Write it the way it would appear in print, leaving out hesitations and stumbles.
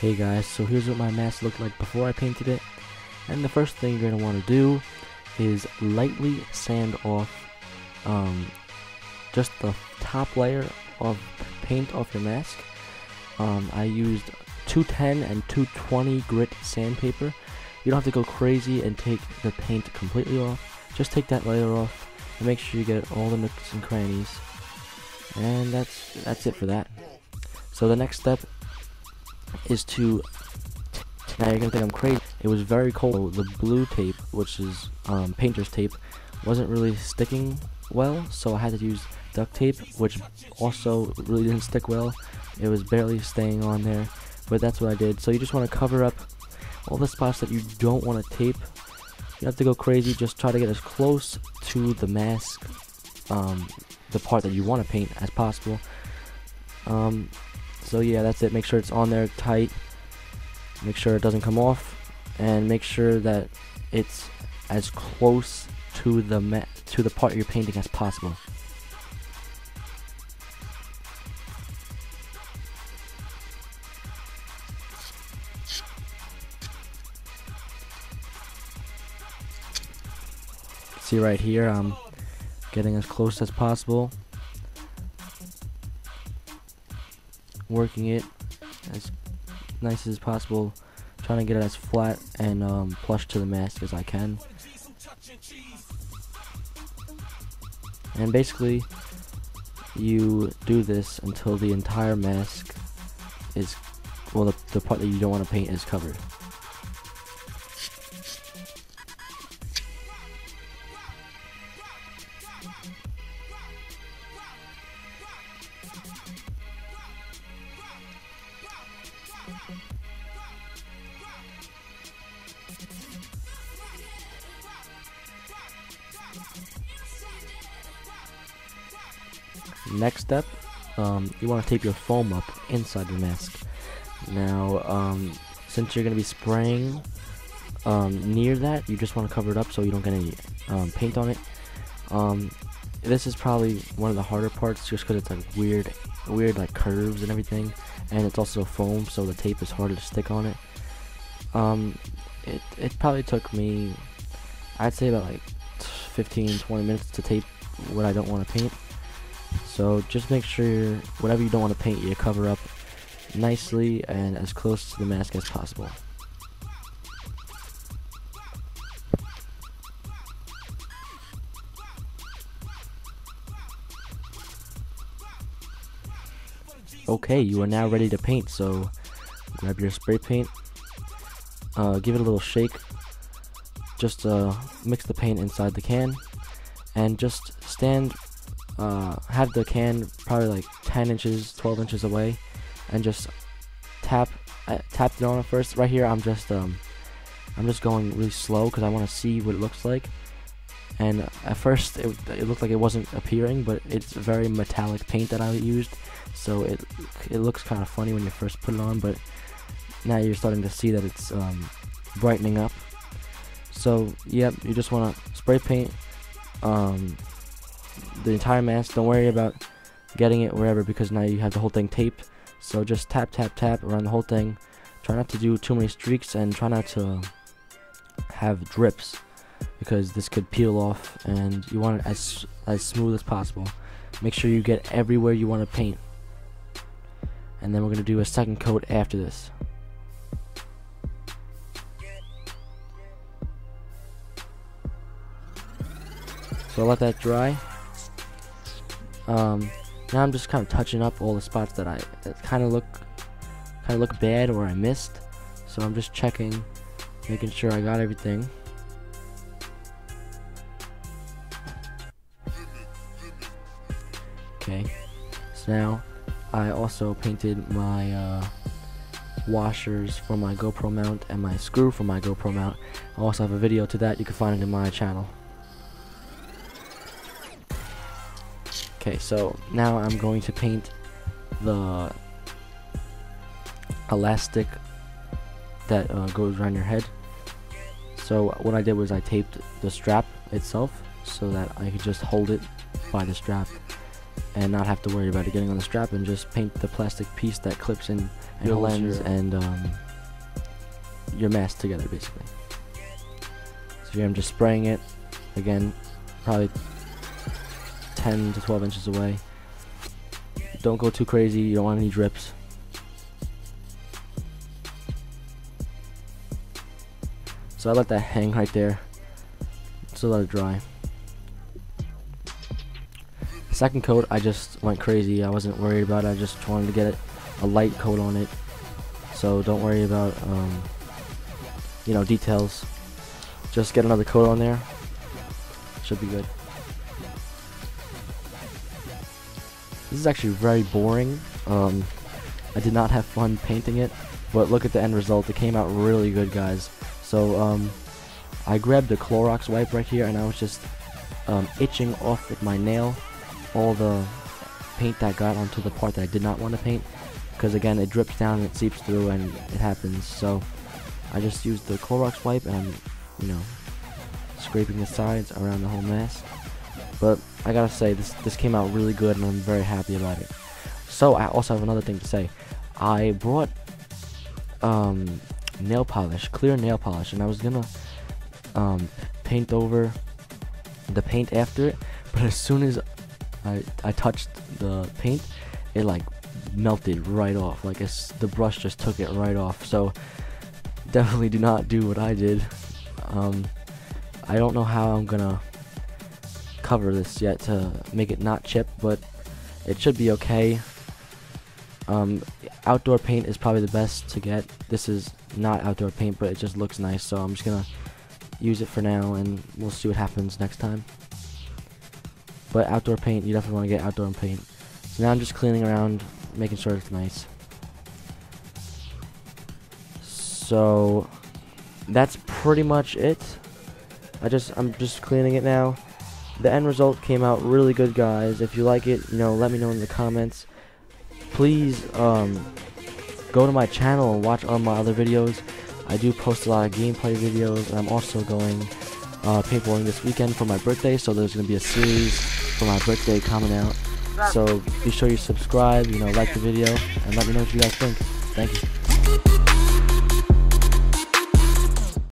Hey guys, so here's what my mask looked like before I painted it. And the first thing you're going to want to do is lightly sand off just the top layer of paint off your mask. I used 210 and 220 grit sandpaper. You don't have to go crazy and take the paint completely off. Just take that layer off and make sure you get all the nooks and crannies. And that's it for that. So the next step is to, now you're gonna think I'm crazy. It was very cold. The blue tape, which is painter's tape, wasn't really sticking well, so I had to use duct tape, which also really didn't stick well. It was barely staying on there, but that's what I did. So you just want to cover up all the spots that you don't want to tape. You don't have to go crazy, just try to get as close to the mask, the part that you want to paint, as possible. So yeah, that's it. Make sure it's on there tight, make sure it doesn't come off, and make sure that it's as close to the part you're painting as possible. See right here, I'm getting as close as possible, working it as nice as possible, trying to get it as flat and plush to the mask as I can. And basically you do this until the entire mask is, well, the part that you don't want to paint is covered. Next step, you want to tape your foam up inside your mask. Now, since you're going to be spraying near that, you just want to cover it up so you don't get any paint on it. This is probably one of the harder parts, just because it's like weird like curves and everything, and it's also foam, so the tape is harder to stick on it. It probably took me, I'd say, about like 15-20 minutes to tape what I don't want to paint. So just make sure whatever you don't want to paint, you cover up nicely and as close to the mask as possible. Okay, you are now ready to paint, so grab your spray paint, give it a little shake, just mix the paint inside the can, and just stand, have the can probably like 10 inches, 12 inches away, and just tap it on it first. Right here, I'm just going really slow because I want to see what it looks like. And at first, it looked like it wasn't appearing, but it's very metallic paint that I used, so it looks kind of funny when you first put it on. But now you're starting to see that it's brightening up. So yep, you just want to spray paint the entire mask. Don't worry about getting it wherever, because now you have the whole thing taped. So just tap around the whole thing. Try not to do too many streaks, and try not to have drips, because this could peel off, and you want it as smooth as possible. Make sure you get everywhere you want to paint, and then we're going to do a second coat after this. So I'll let that dry. Now I'm just kind of touching up all the spots that kind of look bad or I missed. So I'm just checking, making sure I got everything. Okay, so now I also painted my washers for my GoPro mount and my screw for my GoPro mount. I also have a video to that, you can find it in my channel. Okay, so now I'm going to paint the elastic that goes around your head. So what I did was I taped the strap itself so that I could just hold it by the strap, and not have to worry about it getting on the strap, and just paint the plastic piece that clips in your lens and your mask together, basically. So here I'm just spraying it, again, probably 10 to 12 inches away. Don't go too crazy, you don't want any drips. So I let that hang right there, so let it dry. Second coat, I just went crazy. I wasn't worried about it. I just wanted to get a light coat on it. So don't worry about you know, details. Just get another coat on there. Should be good. This is actually very boring. I did not have fun painting it, but look at the end result. It came out really good, guys. So I grabbed the Clorox wipe right here, and I was just itching off with my nail all the paint that got onto the part that I did not want to paint, because again, it drips down and it seeps through and it happens. So I just used the Clorox wipe, and I'm, you know, scraping the sides around the whole mask. But I gotta say, this came out really good, and I'm very happy about it. So I also have another thing to say. I brought nail polish, clear nail polish, and I was gonna paint over the paint after it, but as soon as I touched the paint, it like melted right off. Like the brush just took it right off. So definitely do not do what I did. I don't know how I'm gonna cover this yet to make it not chip, but it should be okay. Outdoor paint is probably the best to get. This is not outdoor paint, but it just looks nice, so I'm just gonna use it for now, and we'll see what happens next time. But outdoor paint, you definitely want to get outdoor paint. So now I'm just cleaning around, making sure it's nice. So that's pretty much it. I'm just cleaning it now. The end result came out really good, guys. If you like it, you know, let me know in the comments. Please go to my channel and watch all my other videos. I do post a lot of gameplay videos, and I'm also going paintballing this weekend for my birthday, so there's going to be a series for my birthday coming out. So be sure you subscribe, you know, like the video, and let me know what you guys think. Thank you.